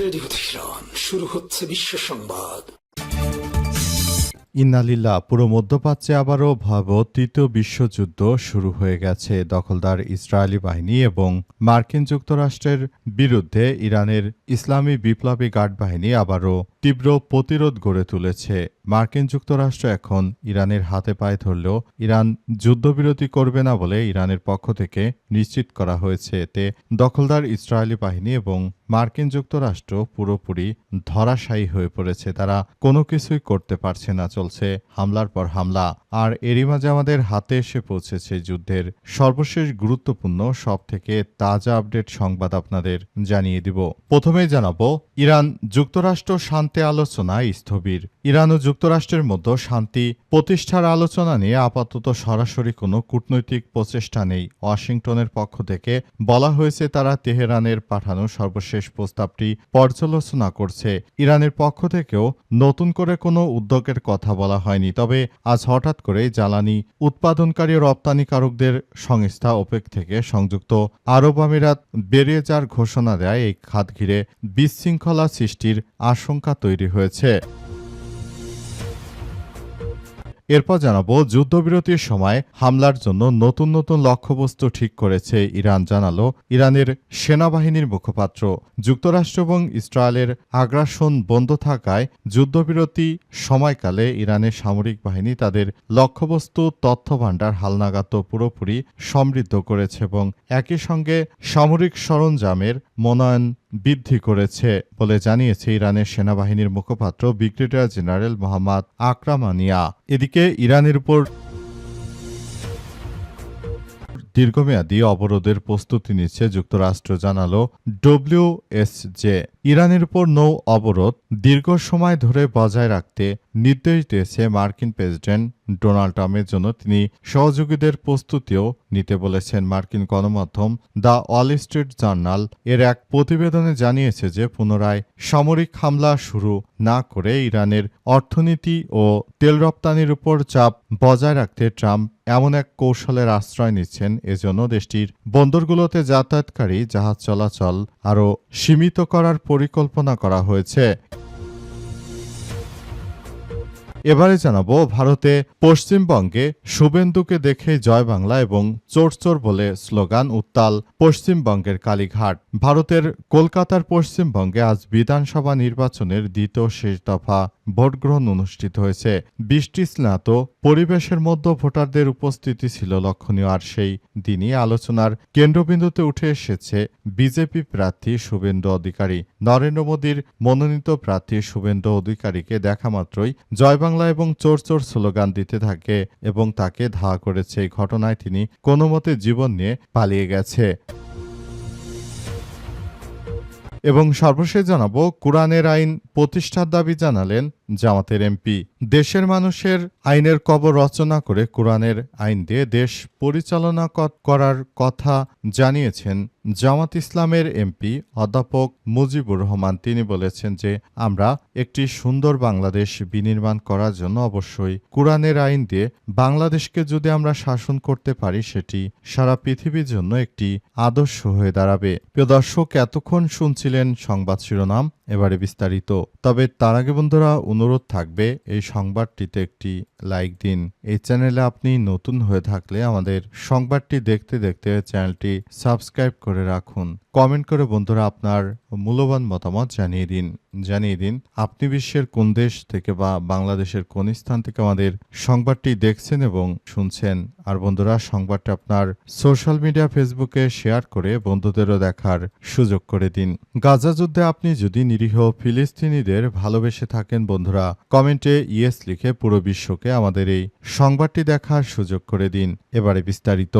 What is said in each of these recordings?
Radio Tehran, শুরু হচ্ছে বিশ্ব সংবাদ। ইন্নালিল্লাহ। পুরো মধ্যপ্রাচ্যে আবারও ভয়াবহ তৃতীয় বিশ্বযুদ্ধ শুরু হয়ে গেছে। দখলদার ইসরায়েলি বাহিনী এবং মার্কিন যুক্তরাষ্ট্রের বিরুদ্ধে ইরানের ইসলামী বিপ্লবী গার্ড বাহিনী আবারও তীব্র প্রতিরোধ গড়ে তুলেছে। মার্কিন যুক্তরাষ্ট্র এখন ইরানের হাতে পায়ে ধরলেও ইরান যুদ্ধবিরতি করবে না বলে ইরানের পক্ষ থেকে নিশ্চিত করা হয়েছে। এতে দখলদার ইসরায়েলি বাহিনী এবং মার্কিন যুক্তরাষ্ট্র পুরোপুরি ধরাশায়ী হয়ে পড়েছে। তারা কোনো কিছুই করতে পারছে না, চলছে হামলার পর হামলা। আর এরই মাঝে আমাদের হাতে এসে পৌঁছেছে যুদ্ধের সর্বশেষ গুরুত্বপূর্ণ সব থেকে তাজা আপডেট সংবাদ আপনাদের জানিয়ে দিব। প্রথমেই জানাবো, ইরান যুক্তরাষ্ট্র শান্তি আলোচনায় স্থবির। ইরান ও যুক্তরাষ্ট্রের মধ্যে শান্তি প্রতিষ্ঠার আলোচনা নিয়ে আপাতত সরাসরি কোনো কূটনৈতিক প্রচেষ্টা নেই। ওয়াশিংটনের পক্ষ থেকে বলা হয়েছে তারা তেহরানের পাঠানো সর্বশেষ প্রস্তাবটি পর্যালোচনা করছে। ইরানের পক্ষ থেকেও নতুন করে কোনো উদ্যোগের কথা বলা হয়নি। তবে আজ হঠাৎ করে জ্বালানি উৎপাদনকারী ও রপ্তানিকারকদের সংস্থা ওপেক থেকে সংযুক্ত আরব আমিরাত বেরিয়ে যাওয়ার ঘোষণা দেয়। এই খাত ঘিরে বিশৃঙ্খলা সৃষ্টির আশঙ্কা তৈরি হয়েছে। এরপর জানাবো, যুদ্ধবিরতির সময় হামলার জন্য নতুন নতুন লক্ষ্যবস্তু ঠিক করেছে ইরান, জানালো ইরানের সেনাবাহিনীর মুখপাত্র। যুক্তরাষ্ট্র এবং ইসরায়েলের আগ্রাসন বন্ধ থাকায় যুদ্ধবিরতি সময়কালে ইরানের সামরিক বাহিনী তাদের লক্ষ্যবস্তু তথ্যভাণ্ডার হালনাগাদ পুরোপুরি সমৃদ্ধ করেছে এবং একই সঙ্গে সামরিক সরঞ্জামের মনোনয়ন বৃদ্ধি করেছে বলে জানিয়েছে ইরানের সেনাবাহিনীর মুখপাত্র ব্রিগেডিয়ার জেনারেল মোহাম্মদ আকরামানিয়া। এদিকে ইরানের উপর দীর্ঘমেয়াদী অবরোধের প্রস্তুতি নিচ্ছে যুক্তরাষ্ট্র, জানালো ডব্লিউএসজে। ইরানের উপর নৌ অবরোধ দীর্ঘ সময় ধরে বজায় রাখতে নির্দেশ দিয়েছে মার্কিন প্রেসিডেন্ট ডোনাল্ড ট্রাম্পের জন্য তিনি সহযোগীদের প্রস্তুতিও নিতে বলেছেন। মার্কিন গণমাধ্যম দ্য ওয়াল স্ট্রিট জার্নাল এর এক প্রতিবেদনে জানিয়েছে যে পুনরায় সামরিক হামলা শুরু না করে ইরানের অর্থনীতি ও তেল রপ্তানির উপর চাপ বজায় রাখতে ট্রাম্প এমন এক কৌশলের আশ্রয় নিচ্ছেন। এজন্য দেশটির বন্দরগুলোতে যাতায়াতকারী জাহাজ চলাচল আরও সীমিত করার পরিকল্পনা করা হয়েছে। এবারে জানাবো, ভারতে পশ্চিমবঙ্গে শুভেন্দুকে দেখে জয় বাংলা এবং চোর চোর বলে স্লোগান উত্তাল পশ্চিমবঙ্গের কালীঘাট। ভারতের কলকাতার পশ্চিমবঙ্গে আজ বিধানসভা নির্বাচনের দ্বিতীয় শেষ দফা ভোটগ্রহণ অনুষ্ঠিত হয়েছে। বৃষ্টি স্নাত পরিবেশের মধ্যে ভোটারদের উপস্থিতি ছিল লক্ষণীয়। আর সেই দিনই আলোচনার কেন্দ্রবিন্দুতে উঠে এসেছে বিজেপি প্রার্থী শুভেন্দু অধিকারী। নরেন্দ্র মোদীর মনোনীত প্রার্থী শুভেন্দু অধিকারীকে দেখা মাত্রই জয় বাংলা এবং চোর চোর স্লোগান দিতে থাকে এবং তাকে ধাওয়া করেছে। এই ঘটনায় তিনি কোনো মতে জীবন নিয়ে পালিয়ে গেছে। এবং সর্বশেষ জানাবো, কোরআনের আইন প্রতিষ্ঠার দাবি জানালেন জামাতের এমপি। দেশের মানুষের আইনের কবর রচনা করে কোরআনের আইন দিয়ে দেশ পরিচালনা করার কথা জানিয়েছেন জামাত ইসলামের এমপি অধ্যাপক মুজিবুর রহমান। তিনি বলেছেন যে আমরা একটি সুন্দর বাংলাদেশ বিনির্মাণ করার জন্য অবশ্যই কোরআনের আইন দিয়ে বাংলাদেশকে যদি আমরা শাসন করতে পারি সেটি সারা পৃথিবীর জন্য একটি আদর্শ হয়ে দাঁড়াবে। প্রিয় দর্শক, এতক্ষণ শুনছিলেন সংবাদ শিরোনাম, এবারে বিস্তারিত। তবে তার আগে বন্ধুরা অনুরোধ থাকবে এই সংবাদটিতে একটি লাইক দিন। এই চ্যানেলে আপনি নতুন হয়ে থাকলে আমাদের সংবাদটি দেখতে দেখতে চ্যানেলটি সাবস্ক্রাইব করে রাখুন। কমেন্ট করে বন্ধুরা আপনার মূল্যবান মতামত জানিয়ে দিন আপনি বিশ্বের কোন দেশ থেকে বা বাংলাদেশের কোন স্থান থেকে আমাদের সংবাদটি দেখছেন এবং শুনছেন। আর বন্ধুরা সংবাদটি আপনার সোশ্যাল মিডিয়া ফেসবুকে শেয়ার করে বন্ধুদেরও দেখার সুযোগ করে দিন। গাজা যুদ্ধে আপনি যদি নিরীহ ফিলিস্তিনিদের ভালোবেসে থাকেন বন্ধুরা কমেন্টে ইয়েস লিখে পুরো বিশ্বকে আমাদের এই সংবাদটি দেখার সুযোগ করে দিন। এবারে বিস্তারিত।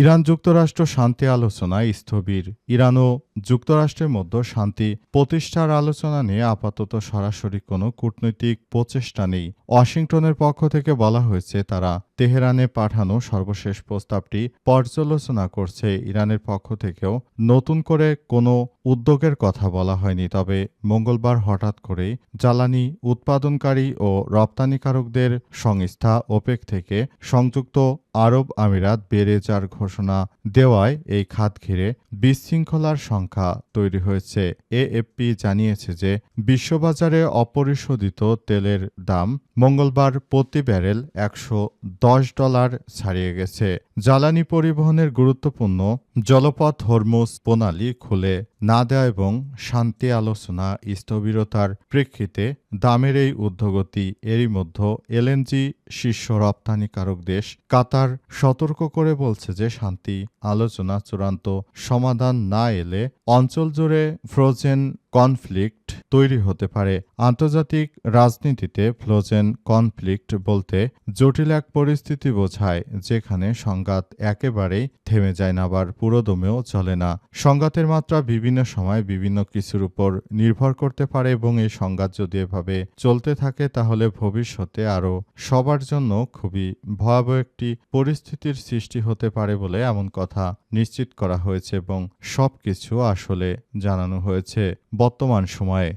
ইরান যুক্তরাষ্ট্র শান্তি আলোচনায় স্থবির। ইরান ও যুক্তরাষ্ট্রের মধ্যে শান্তি প্রতিষ্ঠার আলোচনা নিয়ে আপাতত সরাসরি কোনো কূটনৈতিক প্রচেষ্টা নেই। ওয়াশিংটনের পক্ষ থেকে বলা হয়েছে তারা তেহরানে পাঠানো সর্বশেষ প্রস্তাবটি পর্যালোচনা করছে। ইরানের পক্ষ থেকেও নতুন করে কোনো উদ্যোগের কথা বলা হয়নি। তবে মঙ্গলবার হঠাৎ করেই জ্বালানি উৎপাদনকারী ও রপ্তানিকারকদের সংস্থা ওপেক থেকে সংযুক্ত আরব আমিরাত বেড়ে যাওয়ার ঘোষণা দেওয়ায় এই খাত ঘিরে বিশৃঙ্খলার সংখ্যা তৈরি হয়েছে। এএফপি জানিয়েছে যে বিশ্ববাজারে অপরিশোধিত তেলের দাম মঙ্গলবার প্রতি ব্যারেল $110 ছাড়িয়ে গেছে। জ্বালানি পরিবহনের গুরুত্বপূর্ণ জলপথ হরমুজ প্রণালী খুলে না দেওয়া এবং শান্তি আলোচনা স্থবিরতার প্রেক্ষিতে দামের এই ঊর্ধ্বগতি। এরই মধ্যে এলএনজি শীর্ষ রপ্তানিকারক দেশ কাতার সতর্ক করে বলছে যে শান্তি আলোচনা চূড়ান্ত সমাধান না এলে অঞ্চল জুড়ে ফ্রোজেন কনফ্লিক্ট তৈরি হতে পারে। আন্তর্জাতিক রাজনীতিতে ফ্রোজেন কনফ্লিক্ট বলতে জটিল এক পরিস্থিতি বোঝায় যেখানে সংঘাত একেবারেই থেমে যায় না, আবার পুরোদমেও চলে না। সংঘাতের মাত্রা বিভিন্ন সময় বিভিন্ন কিছুর উপর নির্ভর করতে পারে এবং এই সংঘাত যদি এভাবে চলতে থাকে তাহলে ভবিষ্যতে আরও সবার জন্য খুবই ভয়াবহ একটি পরিস্থিতির সৃষ্টি হতে পারে বলে এমন কথা নিশ্চিত করা হয়েছে এবং সবকিছু আসলে জানানো হয়েছে বর্তমান সময়ে।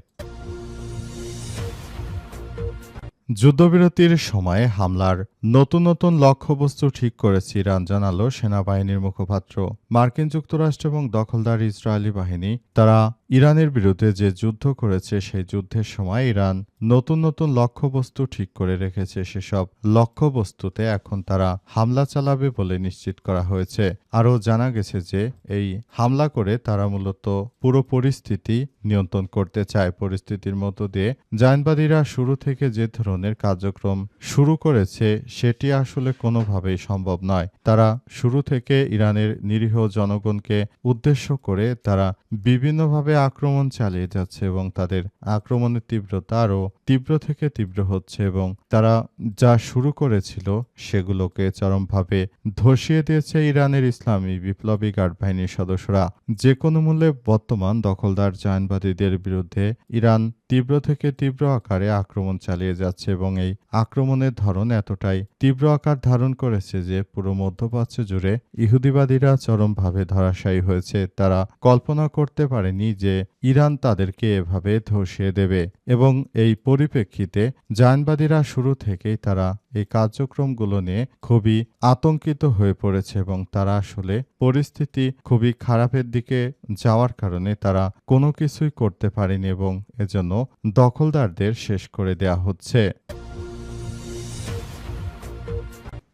যুদ্ধবিরতির সময়ে হামলার নতুন নতুন লক্ষ্যবস্তু ঠিক করেছে ইরান, জানালো সেনাবাহিনীর মুখপাত্র। মার্কিন যুক্তরাষ্ট্র এবং দখলদার ইসরায়েলি বাহিনী তারা ইরানের বিরুদ্ধে যে যুদ্ধ করেছে সেই যুদ্ধের সময় ইরান নতুন নতুন লক্ষ্যবস্তু ঠিক করে রেখেছে। সেসব লক্ষ্যবস্তুতে এখন তারা হামলা চালাবে বলে নিশ্চিত করা হয়েছে। আরও জানা গেছে যে এই হামলা করে তারা মূলত পুরো পরিস্থিতি নিয়ন্ত্রণ করতে চায়। পরিস্থিতির মধ্য দিয়ে জায়নবাদীরা শুরু থেকে যে ধরনের কার্যক্রম শুরু করেছে সেটি আসলে কোনোভাবেই সম্ভব নয়। তারা শুরু থেকে ইরানের নিরীহ জনগণকে উদ্দেশ্য করে তারা বিভিন্নভাবে আক্রমণ চালিয়ে যাচ্ছে এবং তাদের আক্রমণের তীব্রতা আরও তীব্র থেকে তীব্র হচ্ছে এবং তারা যা শুরু করেছিল সেগুলোকে চরমভাবে ধসিয়ে দিয়েছে ইরানের ইসলামী বিপ্লবী গার্ড বাহিনীর সদস্যরা। যে কোনো মূল্যে বর্তমান দখলদার জায়নবাদীদের বিরুদ্ধে ইরান তীব্র থেকে তীব্র আকারে আক্রমণ চালিয়ে যাচ্ছে এবং এই আক্রমণের ধরন এতটাই তীব্র আকার ধারণ করেছে যে পুরো মধ্যপ্রাচ্য জুড়ে ইহুদিবাদীরা চরমভাবে ধরাশায়ী হয়েছে। তারা কল্পনা করতে পারেনি যে ইরান তাদেরকে এভাবে ধসিয়ে দেবে এবং এই পরিপ্রেক্ষিতে জায়নবাদীরা শুরু থেকেই তারা এই কার্যক্রমগুলো নিয়ে খুবই আতঙ্কিত হয়ে পড়েছে এবং তারা আসলে পরিস্থিতি খুবই খারাপের দিকে যাওয়ার কারণে তারা কোনো কিছুই করতে পারেনি এবং এজন্য দখলদারদের শেষ করে দেয়া হচ্ছে।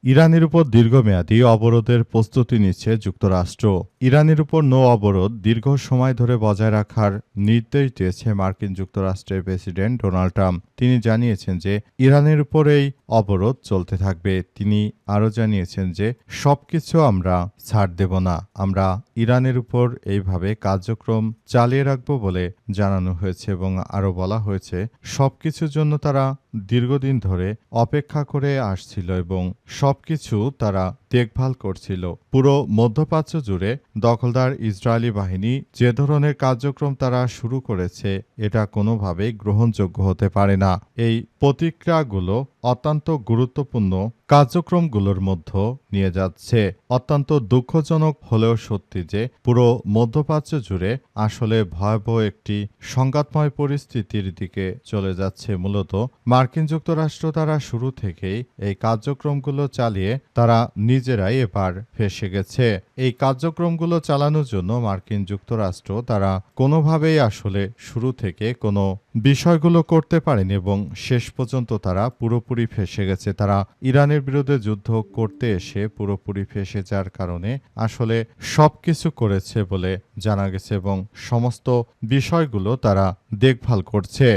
ইরানের উপর দীর্ঘমেয়াদী অবরোধের প্রস্তুতি নিচ্ছে যুক্তরাষ্ট্র। ইরানের উপর নৌ অবরোধ দীর্ঘ সময় ধরে বজায় রাখার নির্দেশ দিয়েছে মার্কিন যুক্তরাষ্ট্রের প্রেসিডেন্ট ডোনাল্ড ট্রাম্প। তিনি জানিয়েছেন যে ইরানের উপর এই অবরোধ চলতে থাকবে। তিনি আরও জানিয়েছেন যে সবকিছু আমরা ছাড় দেব না, আমরা ইরানের উপর এইভাবে কার্যক্রম চালিয়ে রাখব বলে জানানো হয়েছে এবং আরও বলা হয়েছে সবকিছুর জন্য তারা দীর্ঘদিন ধরে অপেক্ষা করে আসছিল এবং সবকিছু তারা দেখভাল করছিল। পুরো মধ্যপ্রাচ্য জুড়ে দখলদার ইসরায়েলি বাহিনী যে ধরনের কার্যক্রম তারা শুরু করেছে এটা কোনোভাবেই গ্রহণযোগ্য হতে পারে না। এই প্রতিক্রিয়াগুলো অত্যন্ত গুরুত্বপূর্ণ কার্যক্রমগুলোর মধ্যে নিয়ে যাচ্ছে। অত্যন্ত দুঃখজনক হলেও সত্যি যে পুরো মধ্যপ্রাচ্য জুড়ে আসলে ভয়াবহ একটি সংঘাতময় পরিস্থিতির দিকে চলে যাচ্ছে। মূলত মার্কিন যুক্তরাষ্ট্র তারা শুরু থেকেই এই কার্যক্রমগুলো চালিয়ে তারা নিজেরাই এবার ফেঁসে গেছে। এই কার্যক্রমগুলো চালানোর জন্য মার্কিন যুক্তরাষ্ট্র তারা কোনোভাবেই আসলে শুরু থেকে কোনো বিষয়গুলো করতে পারেনি এবং শেষ পর্যন্ত তারা পুরোপুরি ফেঁসে গেছে। তারা ইরানের বিরুদ্ধে যুদ্ধ করতে এসে পুরোপুরি ফেঁসে যাওয়ার কারণে আসলে সবকিছু করেছে বলে জানা গেছে এবং সমস্ত বিষয়গুলো তারা দেখভাল করছে।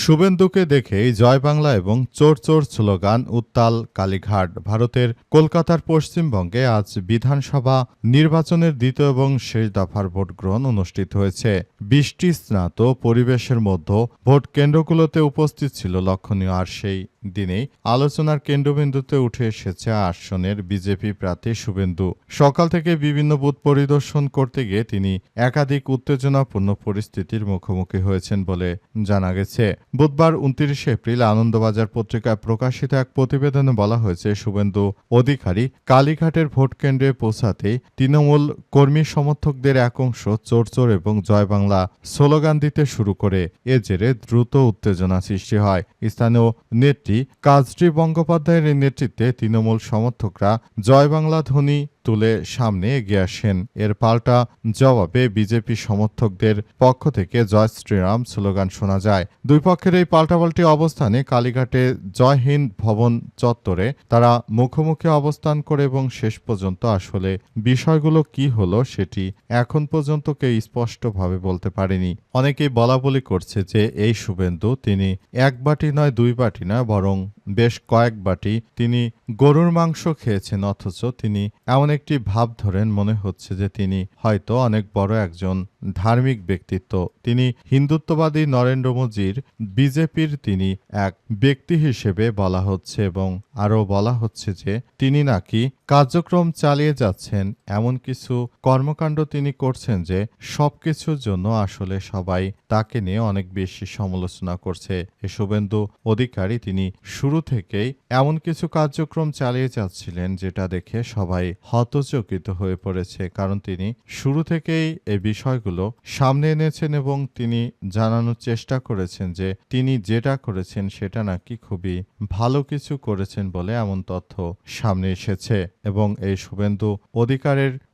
শুভেন্দুকে দেখেই জয় বাংলা এবং চোর চোর স্লোগান উত্তাল কালীঘাট। ভারতের কলকাতার পশ্চিমবঙ্গে আজ বিধানসভা নির্বাচনের দ্বিতীয় এবং শেষ দফার ভোট গ্রহণ অনুষ্ঠিত হয়েছে। বৃষ্টি স্নাত পরিবেশের মধ্যে ভোট কেন্দ্রগুলোতে উপস্থিত ছিল লক্ষণীয় আর সেই দিনেই আলোচনার কেন্দ্রবিন্দুতে উঠে এসেছে আসনের বিজেপি প্রার্থী শুভেন্দু। সকাল থেকে বিভিন্ন বুথ পরিদর্শন করতে গিয়ে তিনি একাধিক উত্তেজনাপূর্ণ পরিস্থিতির মুখোমুখি হয়েছেন বলে জানা গেছে। বুধবার 29 এপ্রিল আনন্দবাজার পত্রিকায় প্রকাশিত এক প্রতিবেদনে বলা হয়েছে, শুভেন্দু অধিকারী কালীঘাটের ভোট কেন্দ্রে পৌঁছাতেই তৃণমূল কর্মী সমর্থকদের এক অংশ চোর চোর এবং জয় বাংলা স্লোগান দিতে শুরু করে। এ জেরে দ্রুত উত্তেজনা সৃষ্টি হয়। স্থানীয় নেত্রী কাজরি বন্দ্যোপাধ্যায়ের নেতৃত্বে তৃণমূল সমর্থকরা জয় বাংলা ধ্বনি তুলে সামনে এগিয়ে আসেন। এর পাল্টা জবাবে বিজেপি সমর্থকদের পক্ষ থেকে জয় শ্রীরাম স্লোগান শোনা যায়। দুই পক্ষের এই পাল্টাপাল্টি অবস্থানে কালীঘাটে জয় হিন্দ ভবন চত্বরে তারা মুখোমুখি অবস্থান করে এবং শেষ পর্যন্ত আসলে বিষয়গুলো কি হলো সেটি এখন পর্যন্ত কেউ স্পষ্টভাবে বলতে পারেনি। অনেকেই বলাবলি করছে যে এই শুভেন্দু তিনি এক বাটি নয় দুই বাটি নয় বরং বেশ কয়েক বাটি তিনি গরুর মাংস খেয়েছেন, অথচ তিনি এমন একটি ভাব ধরেন মনে হচ্ছে যে তিনি হয়তো অনেক বড় একজন ধার্মিক ব্যক্তিত্ব। তিনি হিন্দুত্ববাদী নরেন্দ্র মোদীর বিজেপির তিনি এক ব্যক্তি হিসেবে বলা হচ্ছে এবং আরও বলা হচ্ছে যে তিনি নাকি কার্যক্রম চালিয়ে যাচ্ছেন, এমন কিছু কর্মকাণ্ড তিনি করছেন যে সবকিছুর জন্য আসলে সবাই তাকে নিয়ে অনেক বেশি সমালোচনা করছে। এ শুভেন্দু অধিকারী তিনি শুরু থেকেই এমন কিছু কার্যক্রম চালিয়ে যাচ্ছিলেন যেটা দেখে সবাই হতচকিত হয়ে পড়েছে, কারণ তিনি শুরু থেকেই এই বিষয়গুলো সামনে এনেছেন এবং তিনি জানানোর চেষ্টা করেছেন যে তিনি যেটা করেছেন সেটা নাকি খুবই ভালো কিছু করেছেন বলে এমন তথ্য সামনে এসেছে। এবং এই শুভেন্দু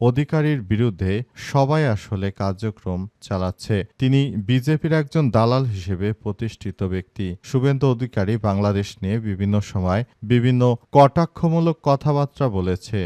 অধিকারীর বিরুদ্ধে সবাই আসলে কার্যক্রম চালাচ্ছে। তিনি বিজেপির একজন দালাল হিসেবে প্রতিষ্ঠিত ব্যক্তি। শুভেন্দু অধিকারী বাংলাদেশ নিয়ে বিভিন্ন সময় বিভিন্ন কটাক্ষমূলক কথাবার্তা বলেছে।